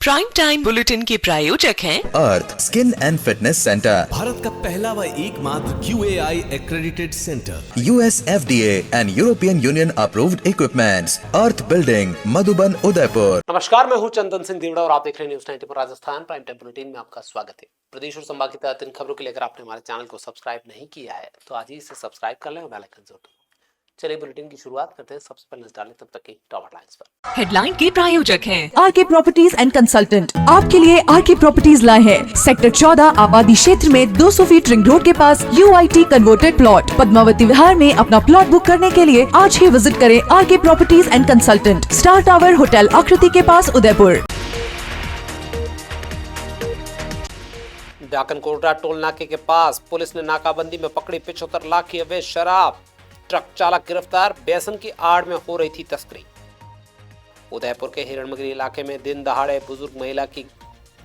Prime time bulletin के प्रायोजक हैं Earth skin and fitness centre, Bharat का पहला व एकमात्र QAI accredited centre, US FDA and European Union approved equipments, Earth building, Madhuban, Udaipur. नमस्कार, मैं हूं चंदन सिंह दीवड़ा और आप देख रहे हैं news 94 Rajasthan prime time bulletin में आपका स्वागत है। प्रदेश और संभाग की ताजा खबरों के लिए अगर आपने हमारे चैनल को सब्सक्राइब नहीं किया है तो आज ही इसे सब्सक्राइब कर लें और बेल आइकन जरूर दबाएं। चलिए बुलेटिन की शुरुआत करते हैं। सबसे पहले नजर डालें तब तक की टॉप हेडलाइंस पर। हेडलाइन के प्रायोजक हैं आरके प्रॉपर्टीज एंड कंसल्टेंट आपके लिए आरके प्रॉपर्टीज लाए हैं सेक्टर 14 आबादी क्षेत्र में 200 फीट रिंग रोड के पास UIT converted plot Padmavati Vihar में अपना प्लॉट बुक करने के लिए आज ही विजिट करें RK properties and consultant, star tower hotel Aakriti के पास, उदयपुर। डाकन कोटरा टोल नाके के पास पुलिस ने नाकाबंदी में पकड़ी 75 लाख की अवैध शराब। ट्रक चालक गिरफ्तार, व्यसन की आड़ में हो रही थी तस्करी। उदयपुर के हिरणमगरी इलाके में दिन दहाड़े बुजुर्ग महिला की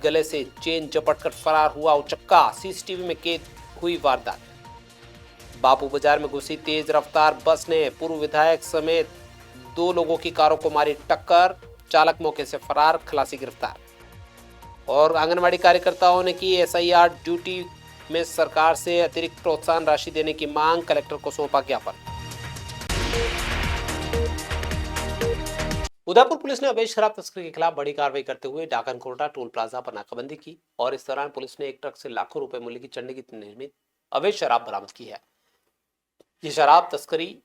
गले से चेन झपटकर फरार हुआ उचक्का। CCTV में कैद हुई वारदात। बापू बाजार में घुसी तेज रफ्तार बस ने पूर्व विधायक समेत 2 लोगों की कारों को मारी टक्कर। चालक मौके से फरार, खलासी गिरफ्तार। और आंगनवाड़ी कार्यकर्ताओं ने की SIR ड्यूटी में सरकार से अतिरिक्त प्रोत्साहन राशि देने की मांग, कलेक्टर को सौंपा ज्ञापन। उदयपुर पुलिस ने अवैध शराब तस्करी के खिलाफ बड़ी कार्रवाई करते हुए डाकन कोटरा टोल प्लाजा पर नाकाबंदी की और इस दौरान पुलिस ने एक ट्रक से लाखों रुपए मूल्य की चंडी की निर्मित अवैध शराब बरामद की है। ये शराब तस्करी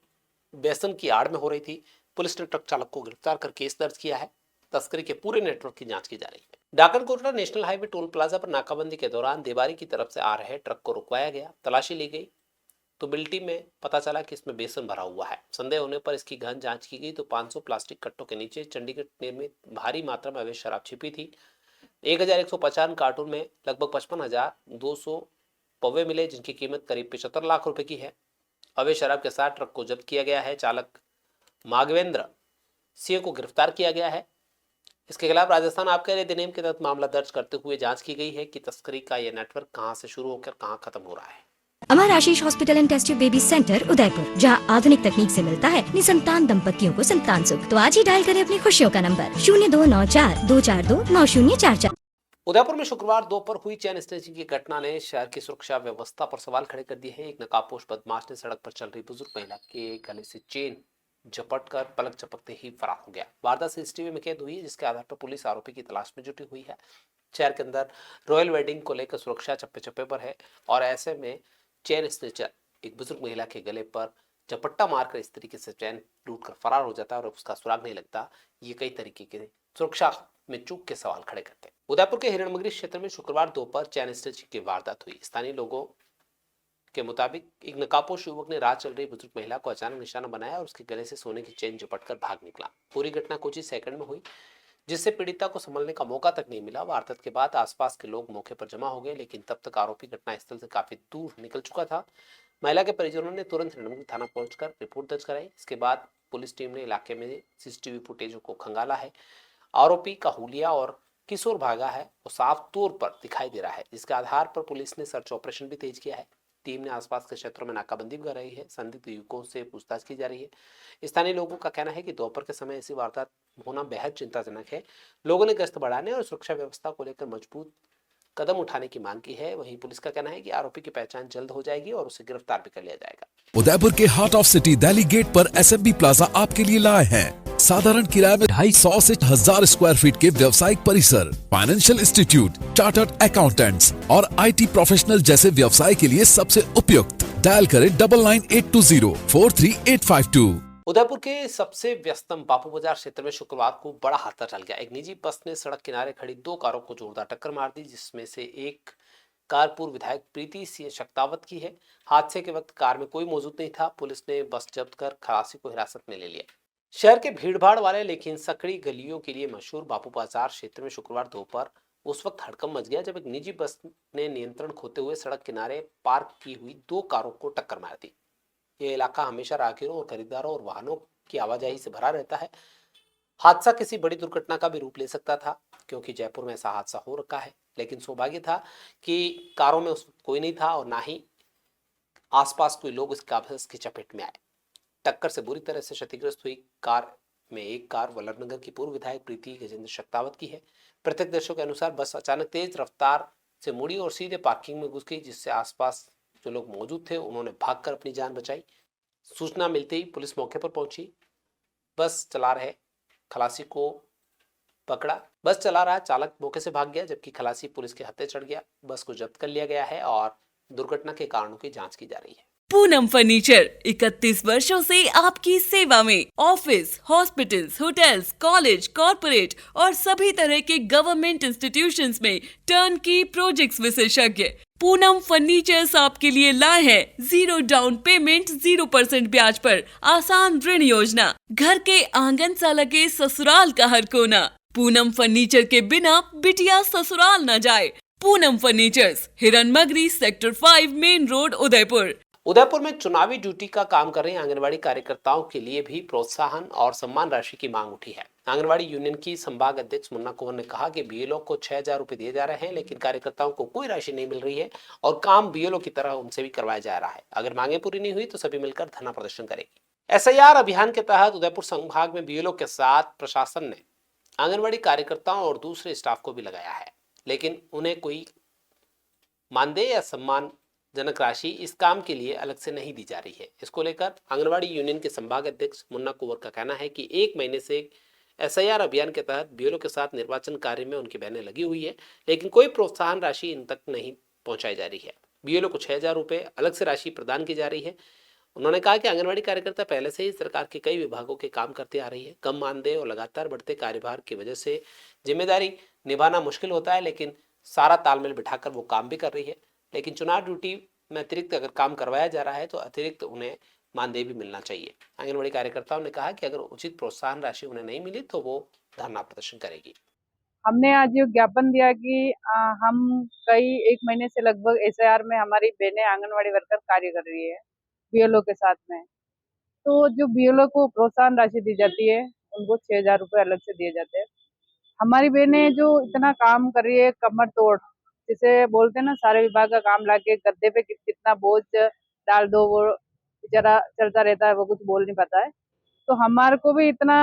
व्यसन की आड़ में हो रही थी। पुलिस ने ट्रक चालक को गिरफ्तार कर केस दर्ज किया है। तस्करी के पूरे नेटवर्क की जांच की जा रही है। डाकन कोटरा नेशनल हाईवे टोल प्लाजा पर नाकाबंदी के दौरान देवारी की तरफ से आ रहे ट्रक को रुकवाया गया, तलाशी ली गई तो बिल्टी में पता चला कि इसमें बेसन भरा हुआ है। संदेह होने पर इसकी गहन जांच की गई तो 500 प्लास्टिक कट्टों के नीचे चंडीगढ़ निर्मित भारी मात्रा में अवैध शराब छिपी थी। 1155 कार्टून में लगभग 55,200 पौवे मिले, जिनकी कीमत करीब 75 लाख रुपए की है। अवैध शराब के साथ ट्रक को जब्त किया गया है। चालक माघवेंद्र सिंह को गिरफ्तार किया गया है। इसके खिलाफ राजस्थान आबकारी अधिनियम के तहत मामला दर्ज करते हुए जांच की गई है कि तस्करी का यह नेटवर्क कहां से शुरू होकर कहां खत्म हो रहा है। Amar Ashish hospital and test tube baby centre, Udaipur, जहां आधुनिक तकनीक से मिलता है निसंतान दंपतियों को संतान सुख। तो आज ही डायल करें अपनी खुशियों का नंबर 0294-242-9044। उदयपुर में शुक्रवार दोपहर हुई चैन स्नैचिंग की घटना ने शहर की सुरक्षा व्यवस्था पर सवाल खड़े कर दिए हैं। एक नकाबपोश बदमाश ने सड़क पर चल रही बुजुर्ग महिला के गले से चेन झपटकर पलक झपकते ही फरार हो गया। वारदात CCTV में कैद हुई है, जिसके आधार पर पुलिस आरोपी की तलाश में जुटी हुई है। शहर के अंदर रॉयल वेडिंग को लेकर सुरक्षा चप्पे चप्पे पर है और ऐसे में चैन स्नेचर एक बुजुर्ग महिला के गले पर झपट्टा मारकर इस तरीके से चैन लूटकर फरार हो जाता है और उसका सुराग नहीं लगता। ये कई तरीके के सुरक्षा में चूक के सवाल खड़े करते हैं। उदयपुर के हिरणमगरी क्षेत्र में शुक्रवार दोपहर चैन स्नेचिंग की वारदात हुई। स्थानीय लोगों के मुताबिक एक नकाबपोश युवक ने राह चल रही बुजुर्ग महिला को अचानक निशाना बनाया और उसके गले से सोने की चेन झपटकर भाग निकला। पूरी घटना कुछ ही सेकंड में हुई, जिससे पीड़िता को संभलने का मौका तक नहीं मिला। वारदात के बाद आसपास के लोग मौके पर जमा हो गए, लेकिन तब तक आरोपी घटनास्थल से काफी दूर निकल चुका था। महिला के परिजनों ने तुरंत हिरणमगरी थाना पहुंचकर रिपोर्ट दर्ज कराई। इसके बाद पुलिस टीम ने इलाके में CCTV फुटेज को खंगाला है। आरोपी का हुलिया और किशोर भागा है वो साफ तौर पर दिखाई दे रहा है, जिसके आधार पर पुलिस ने सर्च ऑपरेशन भी तेज किया है। टीम ने आसपास के क्षेत्रों में नाकाबंदी कर रही है। संदिग्ध युवकों से पूछताछ की जा रही है। स्थानीय लोगों का कहना है कि दोपहर के समय ऐसी वारदात होना बेहद चिंताजनक है। लोगों ने गश्त बढ़ाने और सुरक्षा व्यवस्था को लेकर मजबूत कदम उठाने की मांग की है। वहीं पुलिस का कहना है कि आरोपी की पहचान जल्द हो जाएगी और उसे गिरफ्तार भी कर लिया जाएगा। उदयपुर के heart of city Delhi gate पर SMB प्लाजा आपके लिए लाए हैं साधारण किराए में 250 से 1000 स्क्वायर फीट के व्यवसायिक परिसर, फाइनेंशियल इंस्टीट्यूट, चार्टर्ड अकाउंटेंट्स और IT प्रोफेशनल जैसे व्यवसाय के लिए सबसे उपयुक्त। डायल करें 9982043852। उदयपुर के सबसे व्यस्तम बापू बाजार क्षेत्र में शुक्रवार को बड़ा हादसा टल गया। एक निजी बस ने सड़क किनारे खड़ी 2 कारों को जोरदार टक्कर मार दी, जिसमें से एक कार पूर्व विधायक प्रीति सिंह शक्तावत की है। हादसे के वक्त कार में कोई मौजूद नहीं था। पुलिस ने बस जब्त कर खलासी को हिरासत में ले लिया। शहर के भीड़भाड़ वाले लेकिन सकड़ी गलियों के लिए मशहूर बापू बाजार क्षेत्र में शुक्रवार दोपहर उस वक्त हड़कंप मच गया जब एक निजी बस ने नियंत्रण खोते हुए सड़क किनारे पार्क की हुई 2 कारों को टक्कर मार दी। यह इलाका हमेशा राहगीरों और खरीदारों और वाहनों की आवाजाही से भरा रहता है। हादसा किसी बड़ी दुर्घटना का भी रूप ले सकता था, क्योंकि जयपुर में ऐसा हादसा हो रखा है। लेकिन सौभाग्य था कि कारों में उस वक्त कोई नहीं था और ना ही आसपास कोई लोग इस की चपेट में आए। टक्कर से बुरी तरह से क्षतिग्रस्त हुई कार में एक कार वल्लभनगर की पूर्व विधायक प्रीति गजेंद्र शक्तावत की है। प्रत्यक्षदर्शियों के अनुसार बस अचानक तेज रफ्तार से मुड़ी और सीधे पार्किंग में घुस गई, जिससे आसपास जो लोग मौजूद थे उन्होंने भागकर अपनी जान बचाई। सूचना मिलते ही पुलिस मौके पर पहुंची। बस चला रहे खलासी को पकड़ा। बस चला रहा चालक मौके से भाग गया, जबकि खलासी पुलिस के हत्थे चढ़ गया। बस को जब्त कर लिया गया है और दुर्घटना के कारणों की जांच की जा रही है। पूनम फर्नीचर 31 वर्षों से आपकी सेवा में। Office, hospitals, hotels, college, corporate और सभी तरह के गवर्नमेंट इंस्टीट्यूशंस में टर्नकी प्रोजेक्ट्स विशेषज्ञ पूनम फर्नीचर्स आपके लिए लाए हैं 0 डाउन पेमेंट 0% ब्याज पर आसान ऋण योजना। घर के आंगन सा लगे ससुराल का हर कोना। पूनम फर्नीचर के बिना बिटिया ससुराल न जाए। Poonam furnitures, Hiranmagri, sector 5, main road, Udaipur. Udaipur में चुनावी ड्यूटी का काम कर रहे आंगनबाड़ी कार्यकर्ताओं के लिए भी प्रोत्साहन और सम्मान राशि की मांग उठी है। आंगनबाड़ी यूनियन की संभाग अध्यक्ष मुन्ना कुंवर ने कहा कि बीएलओ को 6,000 रुपए दिए जा रहे हैं, लेकिन कार्यकर्ताओं को कोई राशि नहीं मिल रही है और काम बीएलओ की तरह उनसे भी करवाया जा रहा है। अगर मांगे पूरी नहीं हुई तो सभी मिलकर धरना प्रदर्शन करेगी। एसआईआर अभियान के तहत उदयपुर संभाग में बीएलओ के साथ प्रशासन ने आंगनबाड़ी कार्यकर्ताओं और दूसरे स्टाफ को भी लगाया है, लेकिन उन्हें कोई मानदेय या सम्मान जनक राशि इस काम के लिए अलग से नहीं दी जा रही है। इसको लेकर आंगनबाड़ी यूनियन के संभाग अध्यक्ष मुन्ना कुंवर का कहना है कि 1 महीने से एसआईआर अभियान के तहत बीएलओ के साथ निर्वाचन कार्य में उनकी बहनें लगी हुई है, लेकिन कोई प्रोत्साहन राशि इन तक नहीं पहुंचाई जा रही है। बीएलओ को 6,000 रुपए अलग से राशि प्रदान की जा रही है। उन्होंने कहा कि आंगनबाड़ी कार्यकर्ता पहले से ही सरकार के कई विभागों के काम करते आ रही है। कम मानदेय और लगातार बढ़ते कार्यभार की वजह से जिम्मेदारी निभाना मुश्किल होता है, लेकिन सारा तालमेल बिठाकर वो काम भी कर रही है। लेकिन चुनाव ड्यूटी में अतिरिक्त अगर काम करवाया जा रहा है तो अतिरिक्त उन्हें मानदेय भी मिलना चाहिए। आंगनबाड़ी कार्यकर्ताओं ने कहा कि अगर उचित प्रोत्साहन राशि उन्हें नहीं मिली तो वो धरना प्रदर्शन करेगी। हमने आज ये ज्ञापन दिया कि हम कई 1 महीने से लगभग एसआईआर में हमारी बहनें आंगनबाड़ी वर्कर कार्य कर रही है बीएलओ के साथ में। तो जो बीएलओ को प्रोत्साहन राशि दी जाती है उनको 6,000 रुपये अलग से दिए जाते हैं। हमारी बहनें जो इतना काम कर रही है कमर तोड़, जिसे बोलते हैं ना सारे विभाग का काम लाके गद्दे पे कितना बोझ डाल दो, वो बेचारा चलता रहता है, वो कुछ बोल नहीं पाता है। तो हमारे को भी इतना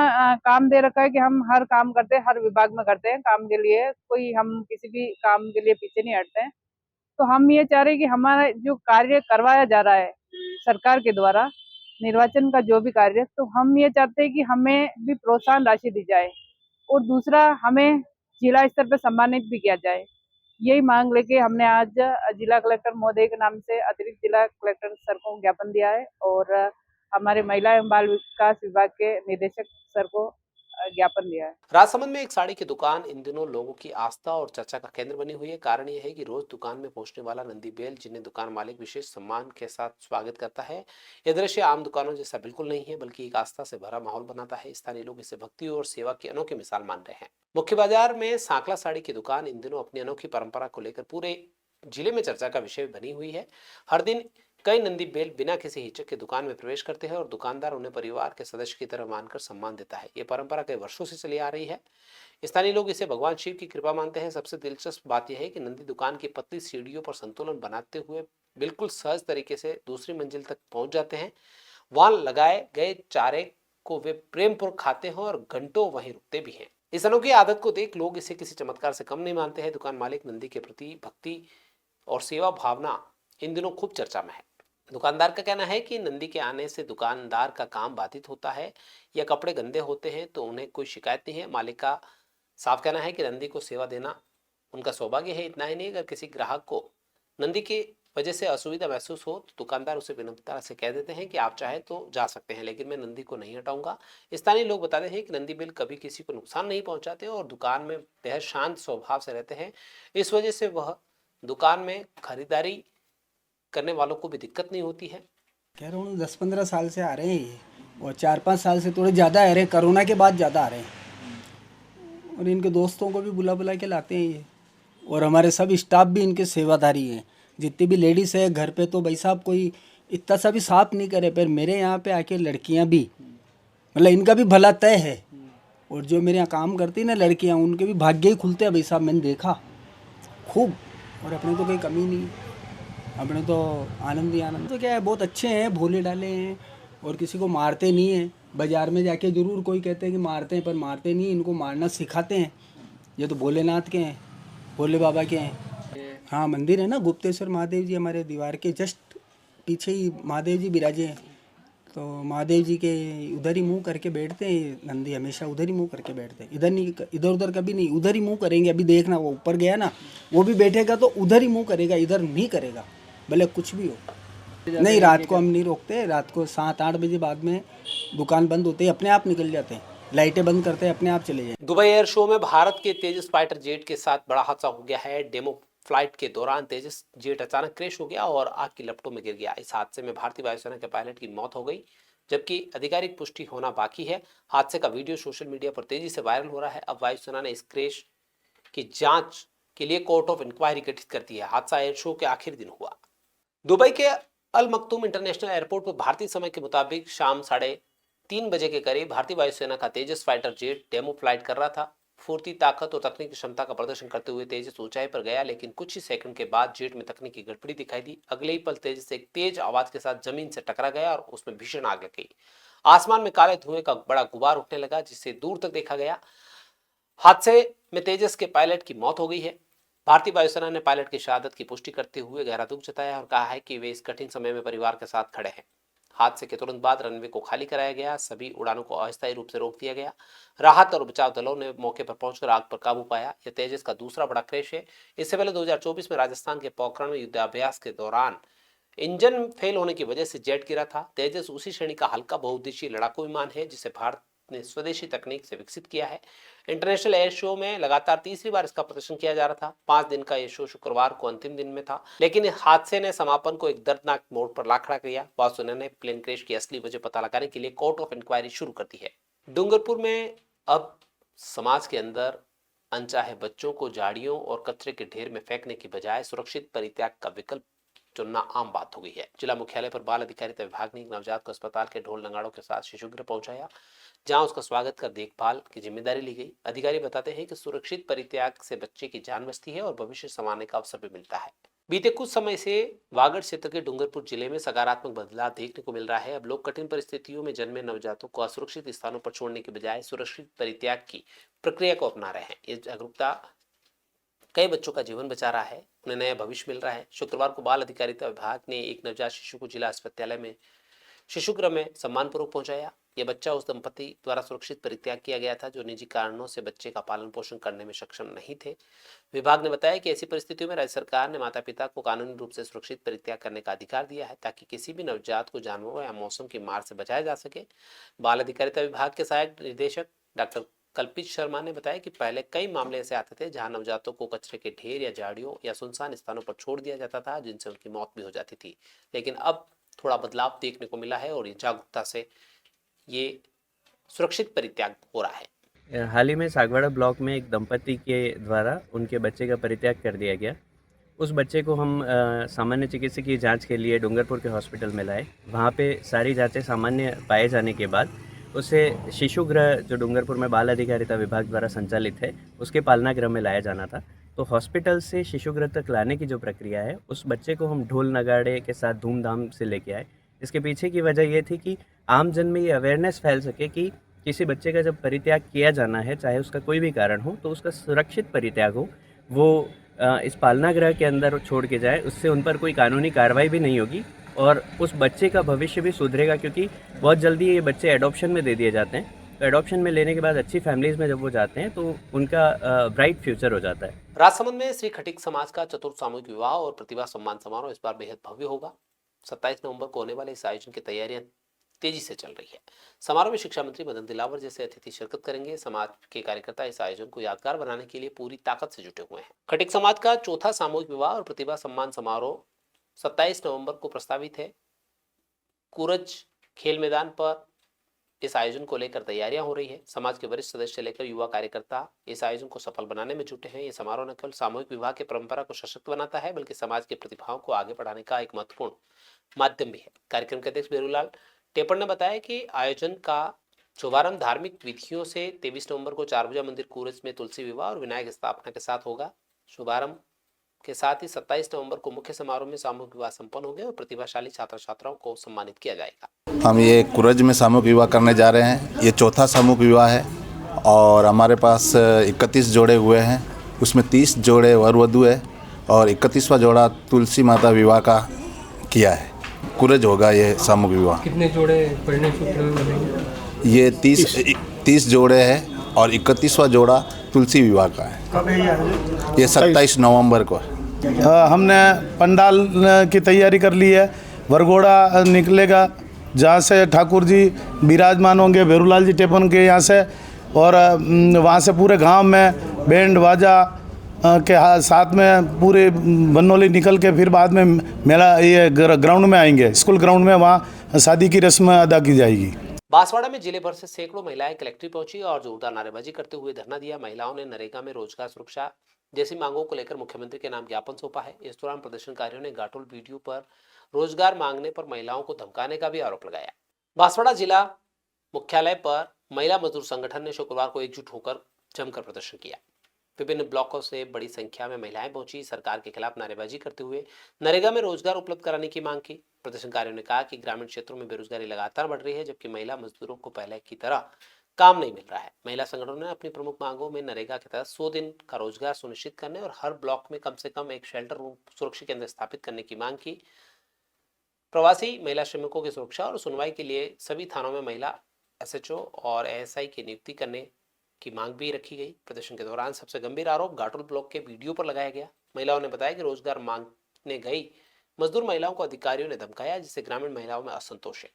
काम दे रखा है कि हम हर काम करते हैं, हर विभाग में करते हैं काम के लिए, कोई हम किसी भी काम के लिए पीछे नहीं हटते हैं। तो हम ये चाह रहे हैं कि हमारा जो कार्य करवाया जा रहा है सरकार के द्वारा, निर्वाचन का जो भी कार्य, तो हम ये चाहते हैं कि हमें भी प्रोत्साहन राशि दी जाए और दूसरा हमें जिला स्तर पर सम्मानित भी किया जाए। यही मांग लेके हमने आज जिला कलेक्टर महोदय के नाम से अतिरिक्त जिला कलेक्टर सर को ज्ञापन दिया है और हमारे महिला एवं बाल विकास विभाग के निदेशक सर को ज्ञापन दिया है। राजसमंद में एक साड़ी की दुकान इन दिनों लोगों की आस्था और चर्चा का केंद्र बनी हुई है। कारण यह है कि रोज दुकान में पहुंचने वाला नंदी बैल, जिन्हें दुकान मालिक विशेष सम्मान के साथ स्वागत करता है। यह दृश्य आम दुकानों जैसा बिल्कुल नहीं है, बल्कि एक आस्था से भरा माहौल बनाता है। स्थानीय लोग इसे भक्ति और सेवा की अनोखी मिसाल मान रहे हैं। मुख्य बाजार में सांकला साड़ी की दुकान इन दिनों अपनी अनोखी परंपरा को लेकर पूरे जिले में चर्चा का विषय बनी हुई है। हर दिन कई नंदी बैल बिना किसी हिचक के दुकान में प्रवेश करते हैं और दुकानदार उन्हें परिवार के सदस्य की तरह मानकर सम्मान देता है। ये परंपरा कई वर्षों से चली आ रही है। स्थानीय लोग इसे भगवान शिव की कृपा मानते हैं। सबसे दिलचस्प बात यह है कि नंदी दुकान की पतली सीढ़ियों पर संतुलन बनाते हुए बिल्कुल सहज तरीके से दूसरी मंजिल तक पहुंच जाते हैं। वहां लगाए गए चारे को वे प्रेमपूर्वक खाते हैं और घंटों वहीं रुकते भी हैं। इस अनोखी आदत को देख लोग इसे किसी चमत्कार से कम नहीं मानते हैं। दुकान मालिक नंदी के प्रति भक्ति और सेवा भावना इन दिनों खूब चर्चा में है। दुकानदार का कहना है कि नंदी के आने से दुकानदार का काम बाधित होता है या कपड़े गंदे होते हैं तो उन्हें कोई शिकायत नहीं है। मालिक का साफ कहना है कि नंदी को सेवा देना उनका सौभाग्य है। इतना ही नहीं, अगर किसी ग्राहक को नंदी की वजह से असुविधा महसूस हो तो दुकानदार उसे विनम्रता से कह देते हैं कि आप चाहे तो जा सकते हैं, लेकिन मैं नंदी को नहीं हटाऊंगा। स्थानीय लोग बताते हैं कि नंदी बैल कभी किसी को नुकसान नहीं पहुंचाते और दुकान में बेहद शांत स्वभाव से रहते हैं। इस वजह से वह दुकान में खरीदारी करने वालों को भी दिक्कत नहीं होती है। कह रहा हूँ 10-15 साल से आ रहे हैं ये, और 4-5 साल से थोड़े ज़्यादा आ रहे हैं, कोरोना के बाद ज़्यादा आ रहे हैं। और इनके दोस्तों को भी बुला के लाते हैं ये, और हमारे सब स्टाफ भी इनके सेवादारी हैं। जितनी भी लेडीज़ है घर पे, तो भाई साहब कोई इतना सा भी साफ नहीं करे, पर मेरे यहाँ पे आके लड़कियाँ भी, मतलब इनका भी भला तय है। और जो मेरे यहाँ काम करती ना लड़कियाँ, उनके भी भाग्य ही खुलते हैं भाई साहब, मैंने देखा खूब। और अपने तो कोई कमी नहीं, अपने तो आनंद ही आनंद। तो क्या है, बहुत अच्छे हैं, भोले डाले हैं और किसी को मारते नहीं हैं। बाज़ार में जाके ज़रूर कोई कहते हैं कि मारते हैं, पर मारते नहीं, इनको मारना सिखाते हैं ये तो भोलेनाथ के हैं, भोले बाबा के हैं। हाँ मंदिर है ना, गुप्तेश्वर महादेव जी हमारे दीवार के जस्ट पीछे ही महादेव जी विराजे हैं। तो महादेव जी के उधर ही मुंह करके बैठते हैं नंदी, हमेशा उधर ही मुंह करके बैठते हैं, इधर नहीं, इधर उधर कभी नहीं, उधर ही मुंह करेंगे। अभी देखना वो ऊपर गया ना, वो भी बैठेगा तो उधर ही मुंह करेगा, इधर नहीं करेगा, भले कुछ भी हो। नहीं, रात को हम नहीं रोकते, रात को 7-8 बजे बाद में दुकान बंद होते हैं, अपने आप निकल जाते हैं, लाइटें बंद करते हैं, अपने आप चले जाए। दुबई एयर शो में भारत के तेजस फाइटर जेट के साथ बड़ा हादसा हो गया है। डेमो फ्लाइट के दौरान तेजस जेट अचानक क्रैश हो गया और आग की लपटों में गिर गया। इस हादसे में भारतीय वायुसेना के पायलट की मौत हो गई, जबकि आधिकारिक पुष्टि होना बाकी है। हादसे का वीडियो सोशल मीडिया पर तेजी से वायरल हो रहा है। अब वायुसेना ने इस क्रैश की जांच के लिए कोर्ट ऑफ इंक्वायरी गठित कर दी है। हादसा एयर शो के आखिरी दिन हुआ। दुबई के अल मखतूम इंटरनेशनल एयरपोर्ट पर भारतीय समय के मुताबिक शाम 3:30 बजे के करीब भारतीय वायुसेना का तेजस फाइटर जेट डेमो फ्लाइट कर रहा था। फुर्ती, ताकत और तकनीकी क्षमता का प्रदर्शन करते हुए तेजस ऊंचाई पर गया, लेकिन कुछ ही सेकंड के बाद जेट में तकनीकी गड़बड़ी दिखाई दी। अगले ही पल तेजस एक तेज आवाज के साथ जमीन से टकरा गया और उसमें भीषण आग लग गई। आसमान में काले धुएं का बड़ा गुबार उठने लगा, जिससे दूर तक देखा गया। हादसे में तेजस के पायलट की मौत हो गई है। भारतीय वायुसेना ने पायलट की शहादत की पुष्टि करते हुए गहरा दुख जताया और कहा है कि वे इस कठिन समय में परिवार के साथ खड़े हैं। हादसे के तुरंत बाद रनवे को खाली कराया गया, सभी उड़ानों को अस्थायी रूप से रोक दिया गया। राहत और बचाव दलों ने मौके पर पहुंचकर आग पर काबू पाया। यह तेजस का दूसरा बड़ा क्रैश है। इससे पहले 2024 में राजस्थान के पोखरण में युद्धाभ्यास के दौरान इंजन फेल होने की वजह से जेट गिरा था। तेजस उसी श्रेणी का हल्का बहुउद्देशीय लड़ाकू विमान है जिसे भारत ने स्वदेशी तकनीक से विकसित किया है। इंटरनेशनल एयर शो में लगातार तीसरी बार इसका प्रदर्शन किया जा रहा था। 5 दिन का यह शो शुक्रवार को अंतिम दिन में था, लेकिन हादसे ने समापन को एक दर्दनाक मोड़ पर ला खड़ा किया। वायुसेना ने प्लेन क्रैश की असली वजह पता लगाने के लिए कोर्ट ऑफ इंक्वायरी शुरू कर दी है। डूंगरपुर में अब समाज के अंदर अनचाहे बच्चों को झाड़ियों और कचरे के ढेर में फेंकने की बजाय सुरक्षित परित्याग का विकल्प चुनना आम बात हो गई है। जिला मुख्यालय पर बाल अधिकारिता विभाग ने एक नवजात को अस्पताल के ढोल नगाड़ों के साथ शिशुगृह पहुंचाया, जहां उसका स्वागत कर देखभाल की जिम्मेदारी ली गई। अधिकारी बताते हैं कि सुरक्षित परित्याग से बच्चे की जान बचती है और भविष्य संवारने का अवसर भी मिलता है। बीते कुछ समय से वागड़ क्षेत्र के डूंगरपुर जिले में सकारात्मक बदलाव देखने को मिल रहा है। अब लोग कठिन परिस्थितियों में जन्मे नवजातों को असुरक्षित स्थानों पर छोड़ने के बजाय सुरक्षित परित्याग की प्रक्रिया को अपना रहे हैं। ये जागरूकता कई बच्चों का जीवन बचा रहा है, उन्हें नया भविष्य मिल रहा है। शुक्रवार को बाल अधिकारिता विभाग ने एक नवजात शिशु को जिला अस्पताल में शिशुगृह में सम्मानपूर्वक पहुंचाया। यह बच्चा उस दंपति द्वारा सुरक्षित परित्याग किया गया था जो निजी कारणों से बच्चे का पालन पोषण करने में सक्षम नहीं थे। विभाग ने बताया कि ऐसी परिस्थितियों में राज्य सरकार ने माता पिता को कानूनी रूप से सुरक्षित परित्याग करने का अधिकार दिया है, ताकि किसी भी नवजात को जानवरों या मौसम की मार से बचाया जा सके। बाल अधिकारिता विभाग के सहायक निदेशक डॉक्टर कल्पित शर्मा ने बताया कि पहले कई मामले ऐसे आते थे जहां नवजातों को कचरे के ढेर या झाड़ियों या सुनसान स्थानों पर छोड़ दिया जाता था, जिनसे उनकी मौत भी हो जाती थी। लेकिन अब थोड़ा बदलाव देखने को मिला है और ये जागरूकता से ये सुरक्षित परित्याग हो रहा है। हाल ही में सागवाड़ा ब्लॉक में एक दंपति के द्वारा उनके बच्चे का परित्याग कर दिया गया। उस बच्चे को हम सामान्य चिकित्सकीय जांच के लिए डूंगरपुर के हॉस्पिटल में लाए। वहाँ पे सारी जांचें सामान्य पाए जाने के बाद उसे शिशुगृह, जो डूंगरपुर में बाल अधिकारिता विभाग द्वारा संचालित है, उसके पालना गृह में लाया जाना था। तो हॉस्पिटल से शिशुगृह तक लाने की जो प्रक्रिया है, उस बच्चे को हम ढोल नगाड़े के साथ धूमधाम से लेके आए। इसके पीछे की वजह ये थी कि आम जन में ये अवेयरनेस फैल सके कि किसी बच्चे का जब परित्याग किया जाना है, चाहे उसका कोई भी कारण हो, तो उसका सुरक्षित परित्याग हो, वो इस पालना गृह के अंदर छोड़ के जाए। उससे उन पर कोई कानूनी कार्रवाई भी नहीं होगी और उस बच्चे का भविष्य भी सुधरेगा, क्योंकि बहुत जल्दी ये बच्चे एडॉप्शन में दे दिए जाते हैं। तो एडॉप्शन में लेने के बाद अच्छी फैमिलीज़ में जब वो जाते हैं तो उनका ब्राइट फ्यूचर हो जाता है। राजसमंद में श्री खटीक समाज का चतुर्थ सामूहिक विवाह और प्रतिभा सम्मान समारोह इस बार बेहद भव्य होगा। 27 नवंबर को होने वाले इस आयोजन की तैयारियां तेजी से चल रही है। समारोह में शिक्षा मंत्री मदन दिलावर जैसे अतिथि शिरकत करेंगे। समाज के कार्यकर्ता इस आयोजन को यादगार बनाने के लिए पूरी ताकत से जुटे हुए हैं। खटीक समाज का चौथा सामूहिक विवाह और प्रतिभा सम्मान समारोह 27 नवंबर को प्रस्तावित है। कूरज खेल मैदान पर इस आयोजन को लेकर तैयारियां हो रही है। समाज के वरिष्ठ सदस्य लेकर युवा कार्यकर्ता इस आयोजन को सफल बनाने में जुटे हैं। ये समारोह न केवल सामूहिक विवाह की परंपरा को सशक्त बनाता है, बल्कि समाज की प्रतिभाओं को आगे बढ़ाने का एक महत्वपूर्ण माध्यम भी है। कार्यक्रम के अध्यक्ष बेरूलाल टेपड़ ने बताया कि आयोजन का शुभारंभ धार्मिक विधियों से 23 नवंबर को 4 भुजा मंदिर कूरज में तुलसी विवाह और विनायक स्थापना के साथ होगा। शुभारंभ के साथ ही 27 नवंबर को मुख्य समारोह में सामूहिक विवाह संपन्न होंगे और प्रतिभाशाली छात्र छात्राओं को सम्मानित किया जाएगा। हम ये कूरज में सामूहिक विवाह करने जा रहे हैं। ये चौथा सामूहिक विवाह है और हमारे पास 31 जोड़े हुए हैं, उसमें 30 जोड़े वर वधू है और 31वां जोड़ा तुलसी माता विवाह का किया है। कुरेज होगा ये सामूहिक विवाह। कितने जोड़े परिणय सूत्र में बनेंगे? ये 30 जोड़े हैं और 31वां जोड़ा तुलसी विवाह का है। कब है ये 27 नवंबर को है। हमने पंडाल की तैयारी कर ली है। वरघोड़ा निकलेगा जहाँ से ठाकुर जी विराजमान होंगे, भेरूलाल जी टेपन के यहाँ से, और वहाँ से पूरे गांव में बैंड बाजा के साथ में पूरे बनोली निकल के फिर बाद में मेला ये ग्राउंड में आएंगे, स्कूल ग्राउंड में, वहाँ शादी की रस्म अदा की जाएगी। बांसवाड़ा में जिले भर से सैकड़ों महिलाएं कलेक्ट्रेट पहुंची और जोरदार नारेबाजी करते हुए धरना दिया। महिलाओं ने नरेगा में रोजगार सुरक्षा जैसी मांगों को लेकर मुख्यमंत्री के नाम ज्ञापन सौंपा है। इस दौरान प्रदर्शनकारियों ने घाटोल वीडियो पर रोजगार मांगने पर महिलाओं को धमकाने का भी आरोप लगाया। बांसवाड़ा जिला मुख्यालय पर महिला मजदूर संगठन ने शुक्रवार को एकजुट होकर जमकर प्रदर्शन किया। विभिन्न ब्लॉकों से बड़ी संख्या में महिलाएं पहुंची, सरकार के खिलाफ नारेबाजी करते हुए नरेगा में रोजगार उपलब्ध कराने की मांग की। प्रदर्शनकारियों ने कहा कि ग्रामीण क्षेत्रों में बेरोजगारी लगातार बढ़ रही है, जबकि महिला मजदूरों को पहले की तरह काम नहीं मिल रहा है। महिला संगठनों ने अपनी प्रमुख मांगों में नरेगा के तहत 100 दिन का रोजगार सुनिश्चित करने और हर ब्लॉक में कम से कम एक शेल्टर रूम सुरक्षा केंद्र स्थापित करने की मांग की। प्रवासी महिला श्रमिकों की सुरक्षा और सुनवाई के लिए सभी थानों में महिला SHO और ASI की नियुक्ति करने की मांग भी रखी गई। प्रदर्शन के दौरान सबसे गंभीर आरोप घाटोल ब्लॉक के वीडियो पर लगाया गया। महिलाओं ने बताया कि रोजगार मांगने गई मजदूर महिलाओं को अधिकारियों ने धमकाया, जिससे ग्रामीण महिलाओं में असंतोष है।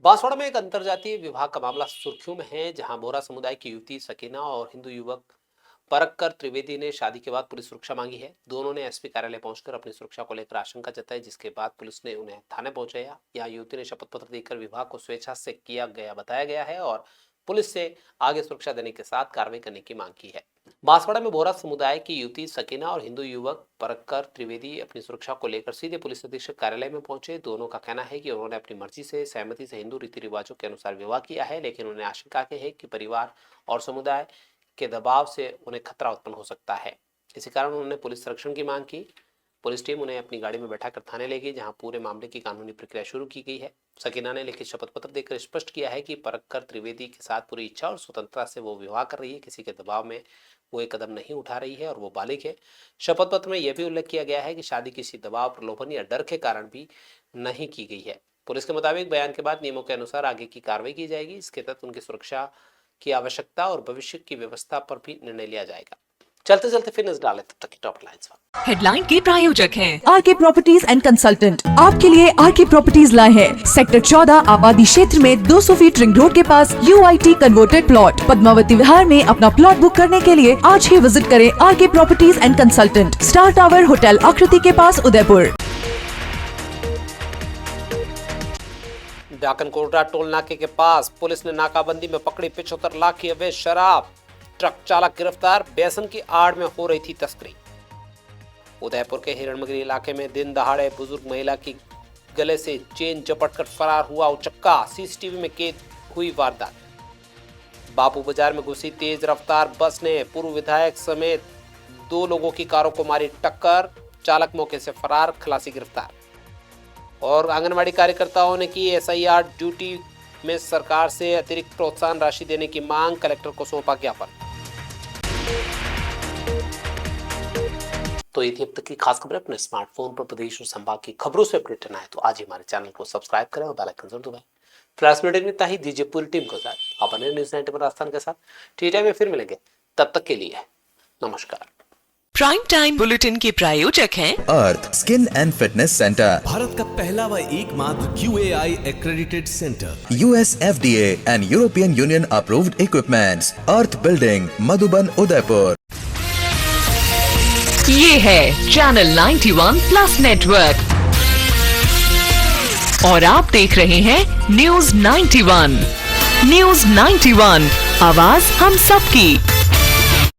बांसवाड़ा में एक अंतरजातीय विवाह का मामला सुर्खियों में है, जहां बोहरा समुदाय की युवती सकीना और हिंदू युवक परक्कर त्रिवेदी ने शादी के बाद पुलिस सुरक्षा मांगी है। दोनों ने SP कार्यालय पहुंचकर अपनी सुरक्षा को लेकर आशंका जताई, जिसके बाद पुलिस ने उन्हें थाने पहुंचाया। यहाँ युवती ने शपथ पत्र देकर विवाह को स्वेच्छा से किया गया बताया गया है और पुलिस से आगे सुरक्षा देने के साथ कार्रवाई करने की मांग की है। बांसवाड़ा में बोहरा समुदाय की युवती सकीना और हिंदू युवक परक्कर त्रिवेदी अपनी सुरक्षा को लेकर सीधे पुलिस अधीक्षक कार्यालय में पहुंचे। दोनों का कहना है कि उन्होंने अपनी मर्जी से सहमति से हिंदू रीति रिवाजों के अनुसार विवाह किया है, लेकिन उन्हें आशंका है कि परिवार और समुदाय के दबाव से उन्हें खतरा उत्पन्न हो सकता है। इसी कारण उन्होंने पुलिस संरक्षण की मांग की। पुलिस टीम उन्हें अपनी गाड़ी में बैठाकर थाने ले गई, जहां पूरे मामले की कानूनी प्रक्रिया शुरू की गई है। सकीना ने लिखित शपथ पत्र देकर स्पष्ट किया है कि परक्कर त्रिवेदी के साथ पूरी इच्छा और स्वतंत्रता से वो विवाह कर रही है, किसी के दबाव में वो एक कदम नहीं उठा रही है और वो बालिग है। शपथ पत्र में यह भी उल्लेख किया गया है कि शादी किसी दबाव, प्रलोभन या डर के कारण भी नहीं की गई है। पुलिस के मुताबिक बयान के बाद नियमों के अनुसार आगे की कार्रवाई की जाएगी। इसके तहत उनकी सुरक्षा की आवश्यकता और भविष्य की व्यवस्था पर भी निर्णय लिया जाएगा। चलते चलते फिर नजर डालें तब तक की टॉप लाइन्स पर। हेडलाइन के प्रायोजक हैं RK प्रॉपर्टीज एंड कंसल्टेंट। आपके लिए RK प्रॉपर्टीज लाए हैं सेक्टर 14 आबादी क्षेत्र में 200 फीट रिंग रोड के पास UIT converted plot. Padmavati Vihar में अपना प्लॉट बुक करने के लिए आज ही विजिट करें RK properties and consultant, star tower hotel Aakriti के पास, उदयपुर। डाकन कोटरा टोल नाके के पास पुलिस ने नाकाबंदी में पकड़ी 75 लाख की अवैध शराब। ट्रक चालक गिरफ्तार, व्यसन की आड़ में हो रही थी तस्करी। उदयपुर के हिरणमगरी इलाके में दिन दहाड़े बुजुर्ग महिला की गले से चेन झपटकर फरार हुआ उचक्का। CCTV में कैद हुई वारदात। बापू बाजार में घुसी तेज रफ्तार बस ने पूर्व विधायक समेत 2 लोगों की कारों को मारी टक्कर। चालक मौके से फरार, खलासी गिरफ्तार। और आंगनवाड़ी कार्यकर्ताओं ने की SIR ड्यूटी में सरकार से अतिरिक्त प्रोत्साहन राशि देने की मांग, कलेक्टर को सौंपा ज्ञापन। तो ये थी अब तक की खास खबरें। अपने स्मार्टफोन पर प्रदेश और संभाग की खबरों से अपडेट रहना है तो आज ही हमारे चैनल को सब्सक्राइब करें और बेल आइकन जरूर दबाएं। फ्लैश में इतना ही, दीजिए पूरी टीम को साथ। आप बने न्यूज़ 90 राजस्थान के साथ। ठीक है, में फिर मिलेंगे, तब तक के लिए नमस्कार। प्राइम टाइम बुलेटिन के प्रायोजक हैं Earth skin and fitness centre, Bharat का पहला व एकमात्र QAI accredited centre, US FDA and European Union approved equipments, Earth building, Madhuban, Udaipur. ये है चैनल 91 प्लस नेटवर्क और आप देख रहे हैं न्यूज़ 91। न्यूज़ 91, आवाज हम सबकी।